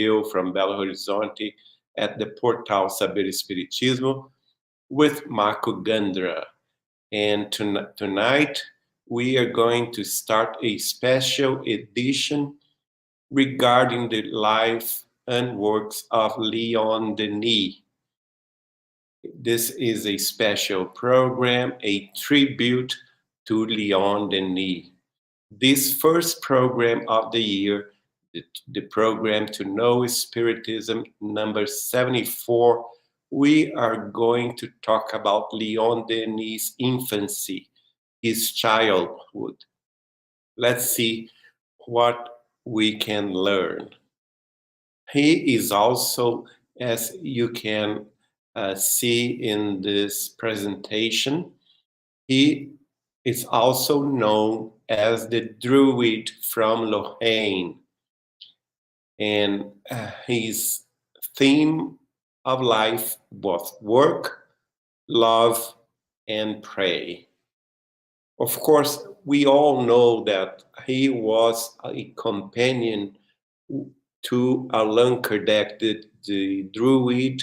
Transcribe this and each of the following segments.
Hill from Belo Horizonte at the Portal Saber Espiritismo with Marco Gandra. And tonight we are going to start a special edition regarding the life and works of Leon Denis. This is a special program, a tribute to Leon Denis. This first program of the year, the program To Know Spiritism number 74, we are going to talk about Leon Denis' infancy, his childhood. Let's see what we can learn. He is also, as you can see in this presentation, he is also known as the Druid from Lorraine. And his theme of life was work, love, and pray. Of course, we all know that he was a companion to Allan Kardec, the Druid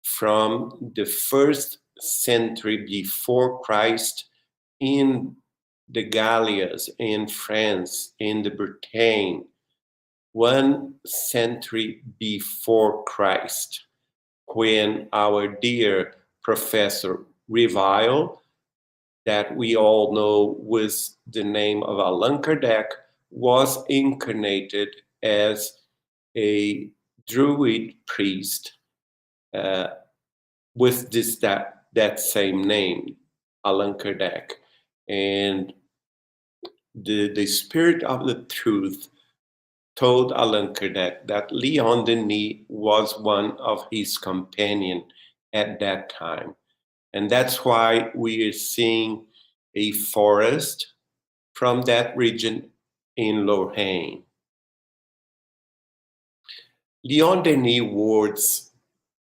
from the 1st century before Christ in the Gallias, in France, in the Bretagne, 1 century before Christ, when our dear Professor Reville, that we all know with the name of Allan Kardec, was incarnated as a Druid priest with that same name, Allan Kardec. And the Spirit of the Truth told Allan Kardec that Leon Denis was one of his companions at that time. And that's why we are seeing a forest from that region in Lorraine. Leon Denis' words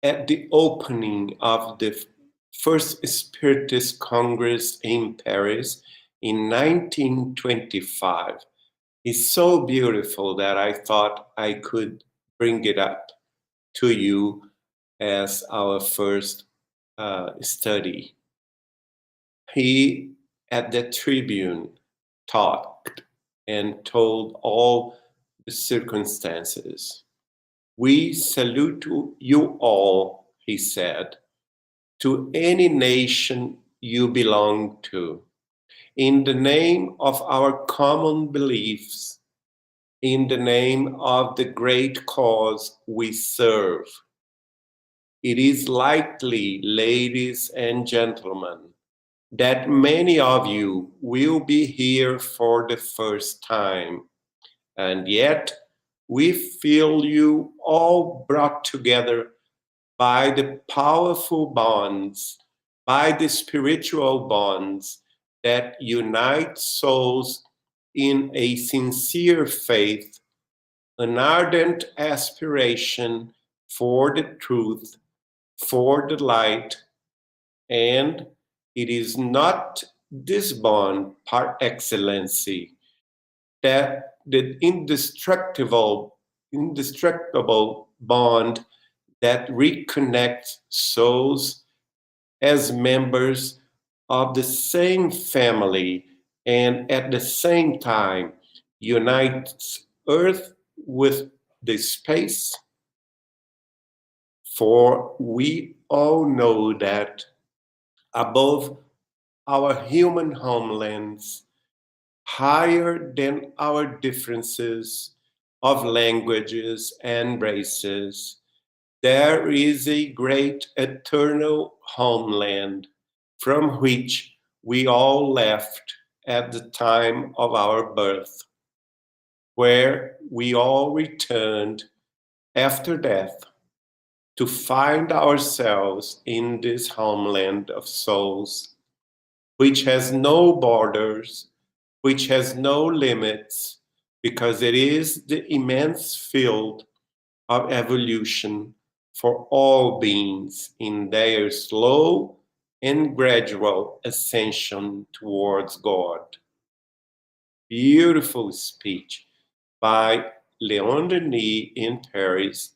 at the opening of the first Spiritist Congress in Paris in 1925 is so beautiful that I thought I could bring it up to you as our first study. He, at the tribune, talked and told all the circumstances. We salute you all, he said, to any nation you belong to, in the name of our common beliefs, in the name of the great cause we serve. It is likely, ladies and gentlemen, that many of you will be here for the first time, and yet we feel you all brought together by the powerful bonds, by the spiritual bonds that unite souls in a sincere faith, an ardent aspiration for the truth, for the light, and it is not this bond par excellency, that the indestructible bond that reconnects souls as members of the same family and at the same time unites earth with the space. For we all know that above our human homelands, higher than our differences of languages and races, there is a great eternal homeland from which we all left at the time of our birth, where we all returned after death to find ourselves in this homeland of souls, which has no borders, which has no limits, because it is the immense field of evolution for all beings in their slow and gradual ascension towards God. Beautiful speech by Léon Denis in Paris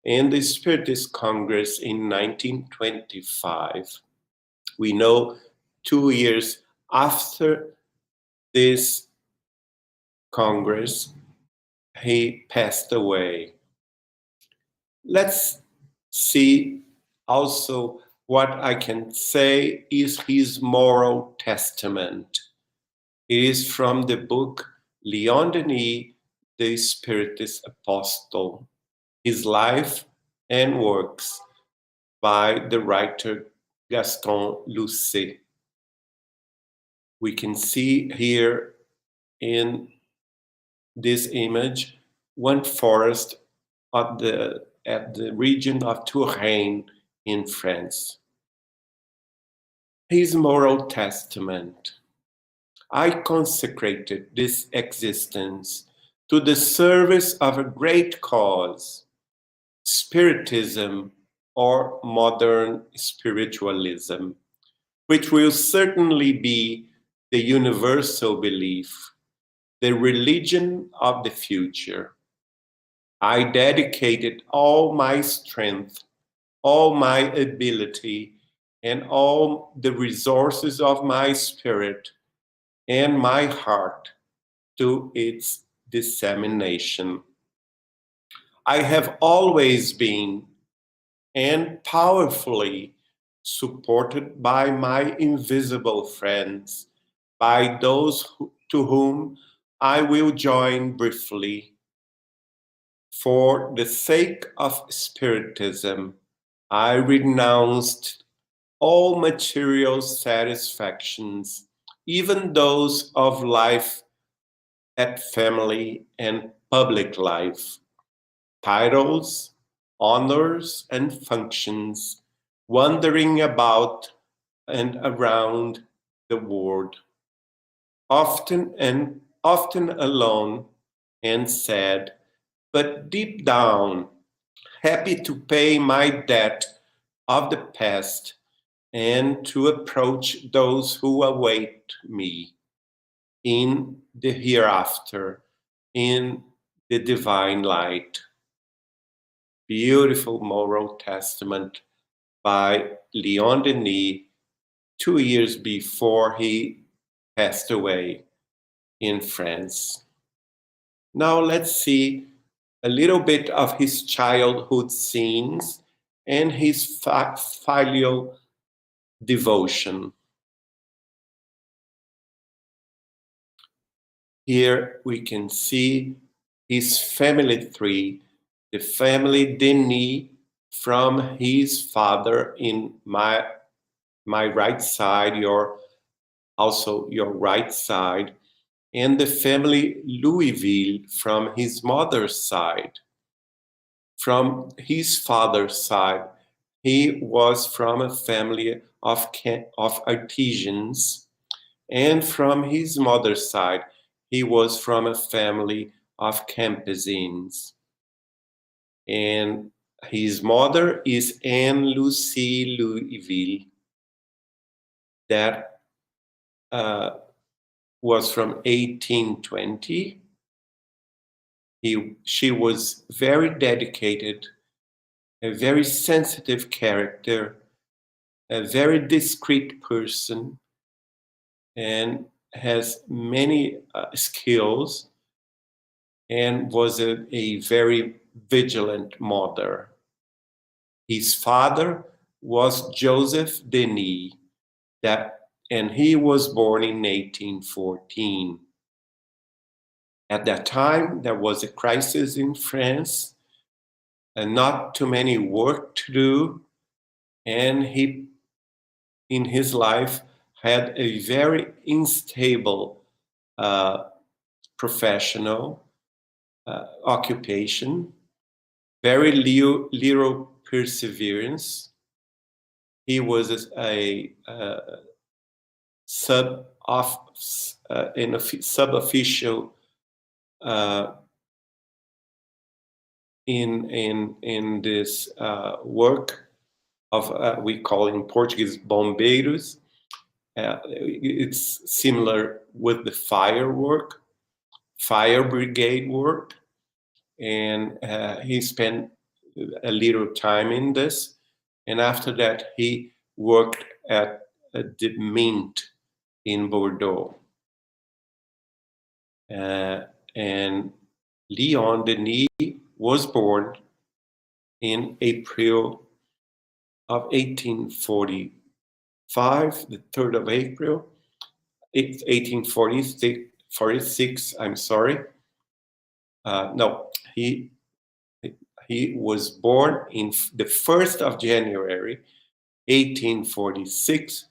and the Spiritist Congress in 1925. We know 2 years after this Congress, he passed away. Let's see also what I can say is his moral testament. It is from the book Léon Denis, the Spiritist Apostle, his life and works by the writer Gaston Lucé. We can see here in this image one forest at the region of Touraine in France. His moral testament. I consecrated this existence to the service of a great cause, Spiritism or modern spiritualism, which will certainly be the universal belief, the religion of the future. I dedicated all my strength, all my ability, and all the resources of my spirit and my heart to its dissemination. I have always been and powerfully supported by my invisible friends, by those to whom I will join briefly. For the sake of Spiritism, I renounced all material satisfactions, even those of life at family and public life, titles, honors, and functions, wandering about and around the world, often alone and sad, but deep down, happy to pay my debt of the past and to approach those who await me in the hereafter, in the divine light. Beautiful moral testament by Léon Denis 2 years before he passed away in France. Now let's see a little bit of his childhood scenes and his filial devotion. Here we can see his family tree, the family Denis from his father in my right side, your right side, and the family Louisville from his mother's side. From his father's side, he was from a family of artisans, and from his mother's side, he was from a family of campesins. And his mother is Anne Lucie Louisville, that was from 1820. She was very dedicated, a very sensitive character, a very discreet person, and has many skills, and was a very vigilant mother. His father was Joseph Denis, and he was born in 1814. At that time, there was a crisis in France, and not too many work to do, and he, in his life, had a very unstable professional occupation, very little perseverance. He was a sub-official in this work of we call in Portuguese bombeiros. It's similar with the fire brigade work. and he spent a little time in this. And after that, he worked at the mint in Bordeaux. And Leon Denis was born in April of 1845, the 3rd of April, 1846, I'm sorry. No, he was born in the 1st of January, 1846,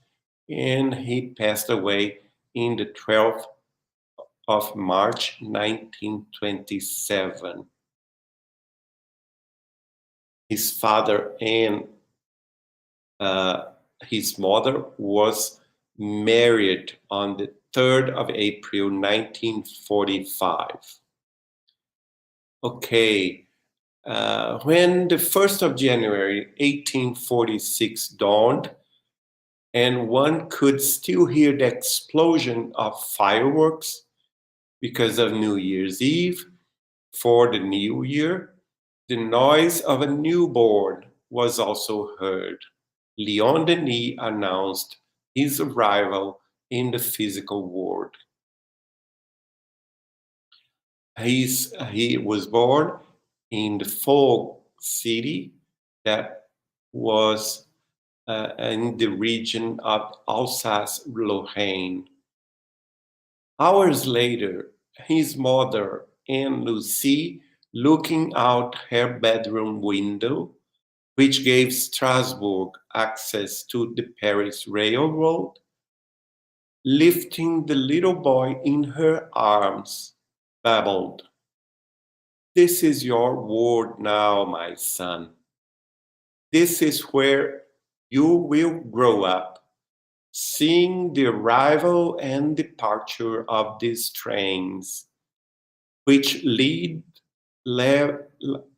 and he passed away in the 12th of March, 1927. His father and his mother was married on the 3rd of April, 1945. Okay, when the 1st of January, 1846 dawned, and one could still hear the explosion of fireworks because of New Year's Eve for the new year, the noise of a newborn was also heard. Leon Denis announced his arrival in the physical world. He was born in the Faux city that was in the region of Alsace-Lorraine. Hours later, his mother, Anne Lucie, looking out her bedroom window, which gave Strasbourg access to the Paris Railroad, lifting the little boy in her arms, babbled, "This is your world now, my son. This is where you will grow up, seeing the arrival and departure of these trains, which lead, le-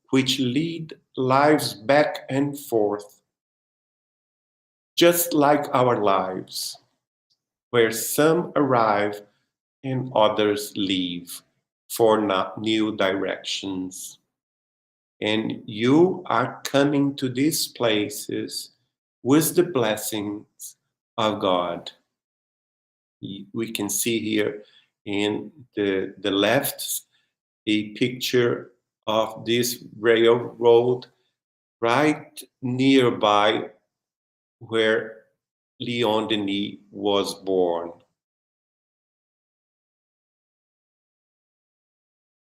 which lead lives back and forth, just like our lives, where some arrive and others leave for new directions. And you are coming to these places with the blessings of God." We can see here in the left a picture of this railroad right nearby where Leon Denis was born.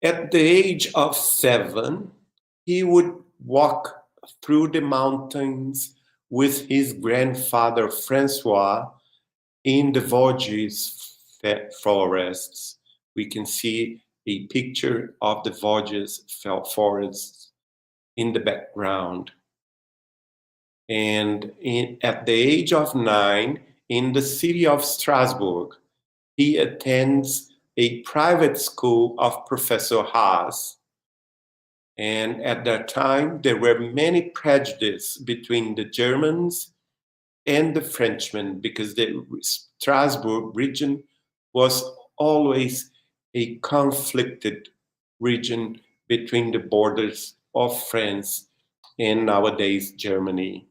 At the age of 7, he would walk through the mountains with his grandfather Francois in the Vosges forests. We can see a picture of the Vosges forests in the background. And at the age of 9, in the city of Strasbourg, he attends a private school of Professor Haas. And at that time, there were many prejudices between the Germans and the Frenchmen because the Strasbourg region was always a conflicted region between the borders of France and nowadays Germany.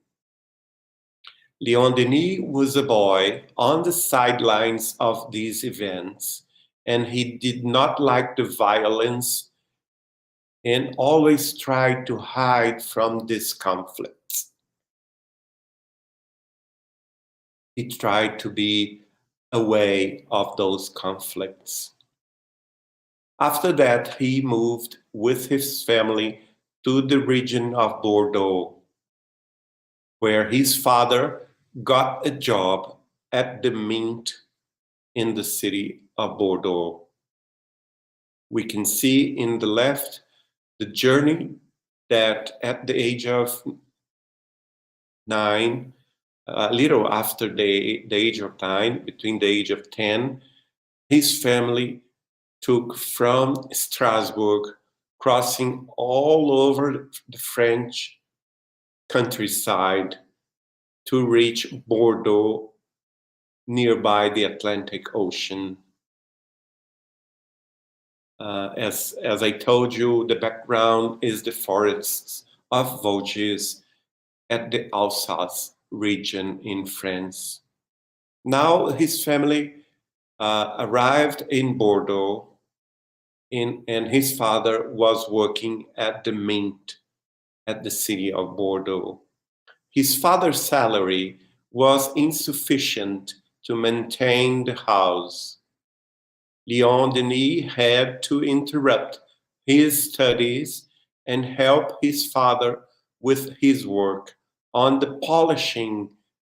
Leon Denis was a boy on the sidelines of these events, and he did not like the violence and always tried to hide from these conflicts. He tried to be away of those conflicts. After that, he moved with his family to the region of Bordeaux, where his father got a job at the mint in the city of Bordeaux. We can see in the left the journey that at the age of 9, a little after the age of 9, between the age of 10, his family took from Strasbourg, crossing all over the French countryside to reach Bordeaux, nearby the Atlantic Ocean. As I told you, the background is the forests of Vosges at the Alsace region in France. Now his family arrived in Bordeaux, and his father was working at the mint at the city of Bordeaux. His father's salary was insufficient to maintain the house. Leon Denis had to interrupt his studies and help his father with his work on the polishing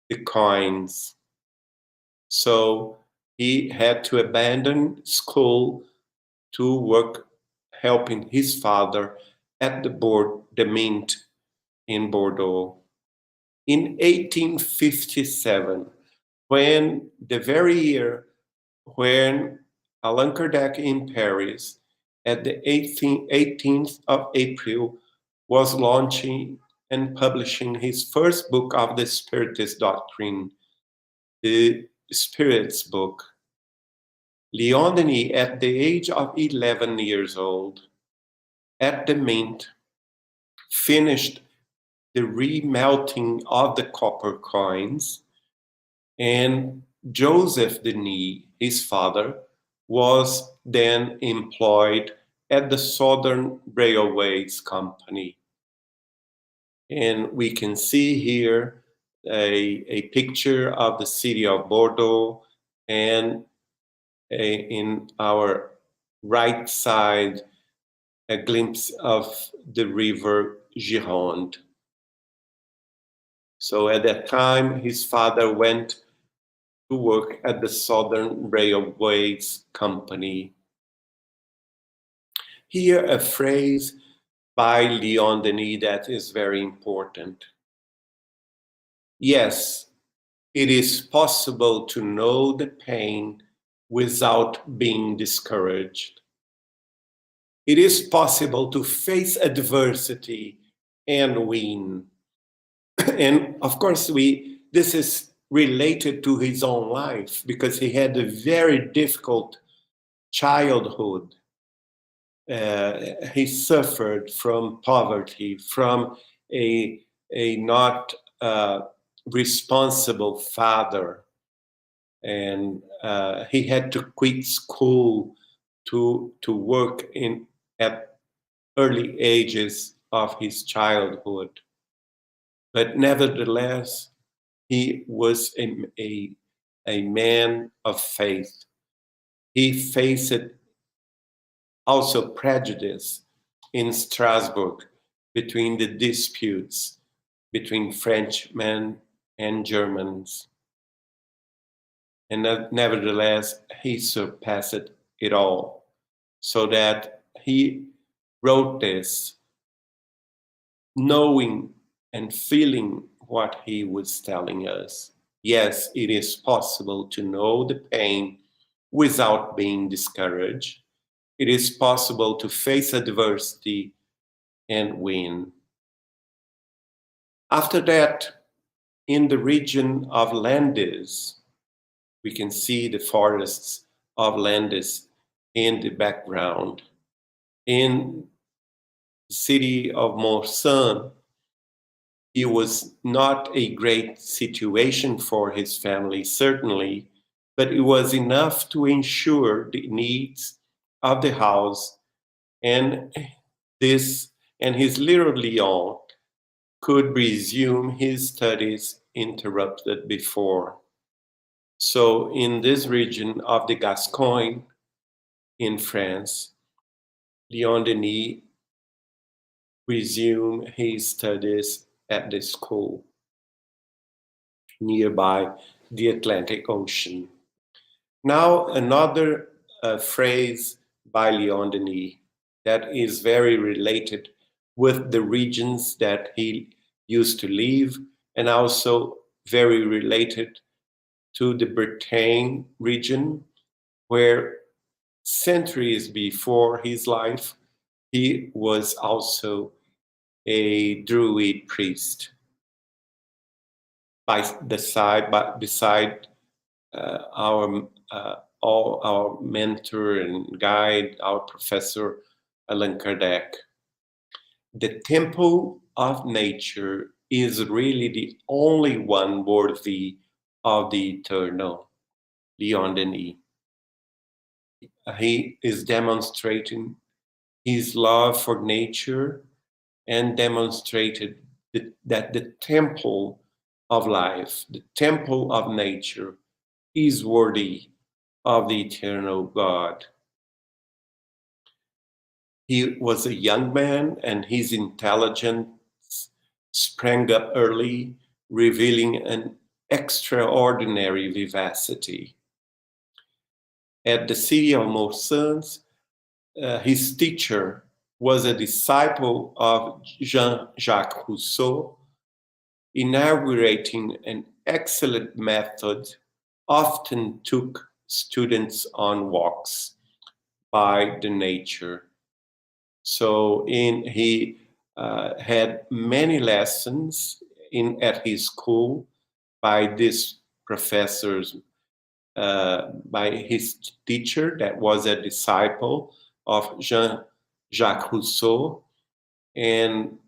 the coins. So he had to abandon school to work helping his father at the mint in Bordeaux. In 1857, when the very year when Allan Kardec in Paris at the 18th of April was launching and publishing his first book of the Spiritist doctrine, the Spirit's book. Leon Denis, at the age of 11 years old, at the mint, finished the remelting of the copper coins, and Joseph Denis, his father, was then employed at the Southern Railways Company. And we can see here a picture of the city of Bordeaux, and in our right side, a glimpse of the river Gironde. So at that time, his father went to work at the Southern Railways Company. Here, a phrase by Leon Denis that is very important. Yes, it is possible to know the pain without being discouraged. It is possible to face adversity and win. And of course, this is related to his own life because he had a very difficult childhood. He suffered from poverty, from a not responsible father, and he had to quit school to work at early ages of his childhood. But nevertheless, he was a man of faith. He faced also prejudice in Strasbourg between the disputes between Frenchmen and Germans. And nevertheless, he surpassed it all, so that he wrote this knowing and feeling what he was telling us. Yes, it is possible to know the pain without being discouraged. It is possible to face adversity and win. After that, in the region of Landes, we can see the forests of Landes in the background. In the city of Morsan, it was not a great situation for his family, certainly, but it was enough to ensure the needs of the house, and his little Leon could resume his studies interrupted before. So in this region of the Gascogne in France, Leon Denis resumed his studies at the school nearby the Atlantic Ocean. Now, another phrase by Leon Denis that is very related with the regions that he used to live, and also very related to the Bretagne region, where centuries before his life, he was also a Druid priest. Beside our all our mentor and guide, our professor, Allan Kardec. The temple of nature is really the only one worthy of the eternal, Leon Denis. He is demonstrating his love for nature and demonstrated that the temple of life, the temple of nature, is worthy of the eternal God. He was a young man, and his intelligence sprang up early, revealing an extraordinary vivacity. At the city of Morsans, his teacher was a disciple of Jean-Jacques Rousseau, inaugurating an excellent method, often took students on walks by the nature. So he had many lessons at his school by these professors, by his teacher that was a disciple of Jean-Jacques Rousseau, and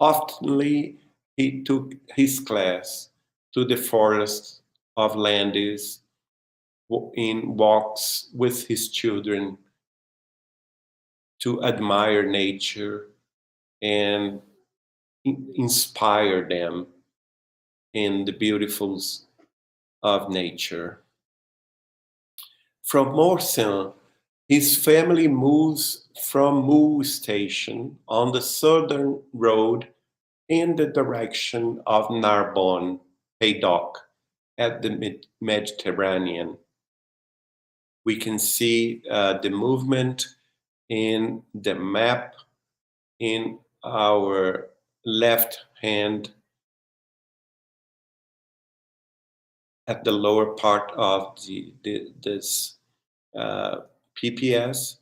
oftenly he took his class to the forest of Landes in walks with his children to admire nature and inspire them in the beauties of nature. From Morsan, his family moves from Mou station on the southern road in the direction of Narbonne, Haydock, at the Mediterranean. We can see the movement in the map in our left hand at the lower part of this PPS,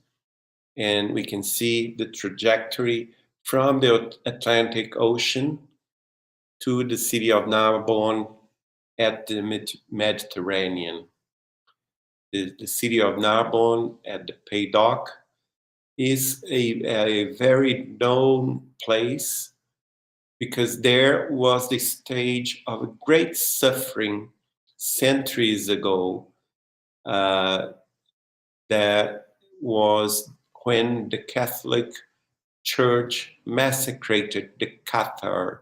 and we can see the trajectory from the Atlantic Ocean to the city of Narbonne at the Mediterranean. The city of Narbonne at the Pays d'Oc is a very known place because there was the stage of a great suffering centuries ago, that was when the Catholic Church massacred the Cathar,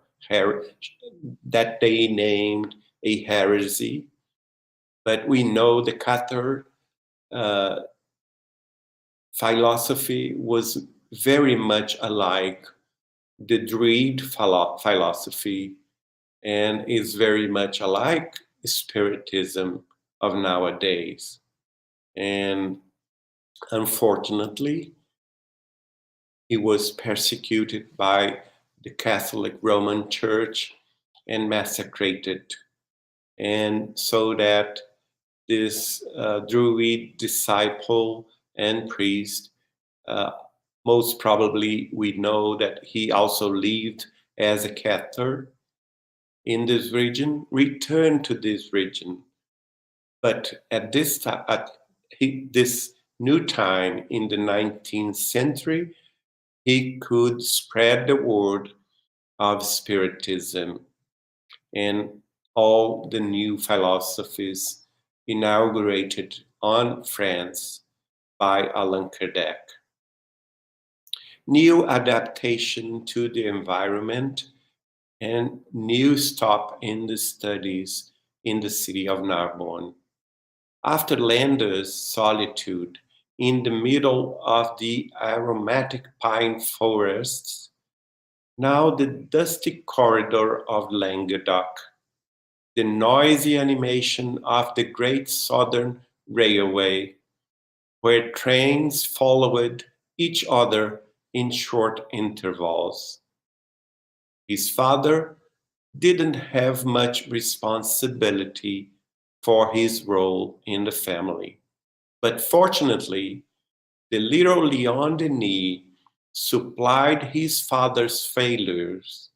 that they named a heresy. But we know the Cathar philosophy was very much alike the Druid philosophy, and is very much alike Spiritism of nowadays. And unfortunately, he was persecuted by the Catholic Roman Church and massacred. And so that this Druid disciple and priest, most probably we know that he also lived as a Cathar in this region, returned to this region. But at this time, this new time in the 19th century, he could spread the word of Spiritism and all the new philosophies inaugurated on France by Allan Kardec. New adaptation to the environment and new stop in the studies in the city of Narbonne. After Lander's solitude in the middle of the aromatic pine forests, now the dusty corridor of Languedoc, the noisy animation of the Great Southern Railway, where trains followed each other in short intervals. His father didn't have much responsibility for his role in the family. But fortunately, the little Leon Denis supplied his father's failures.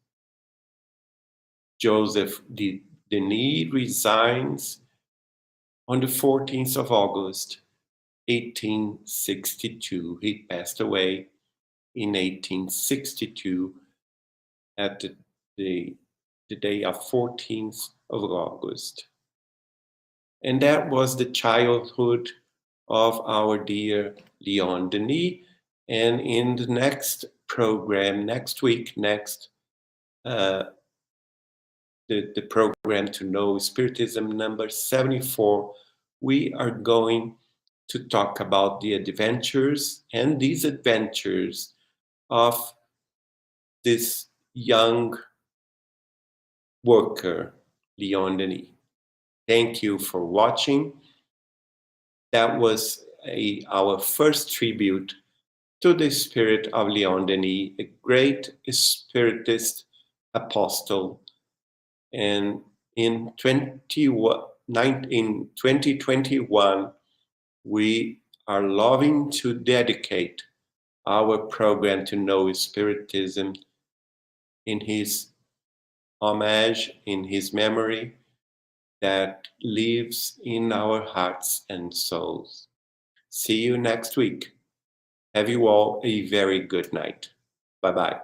Joseph Denis resigns On the 14th of August, 1862, he passed away in 1862 at the, the day of 14th of August. And that was the childhood of our dear Leon Denis. And in the next program, next week, the program to know Spiritism number 74, we are going to talk about the adventures and these adventures of this young worker, Leon Denis. Thank you for watching. That was our first tribute to the spirit of Leon Denis, a great spiritist apostle. And in 2021, we are loving to dedicate our program to know Spiritism in his homage, in his memory that lives in our hearts and souls. See you next week. Have you all a very good night. Bye-bye.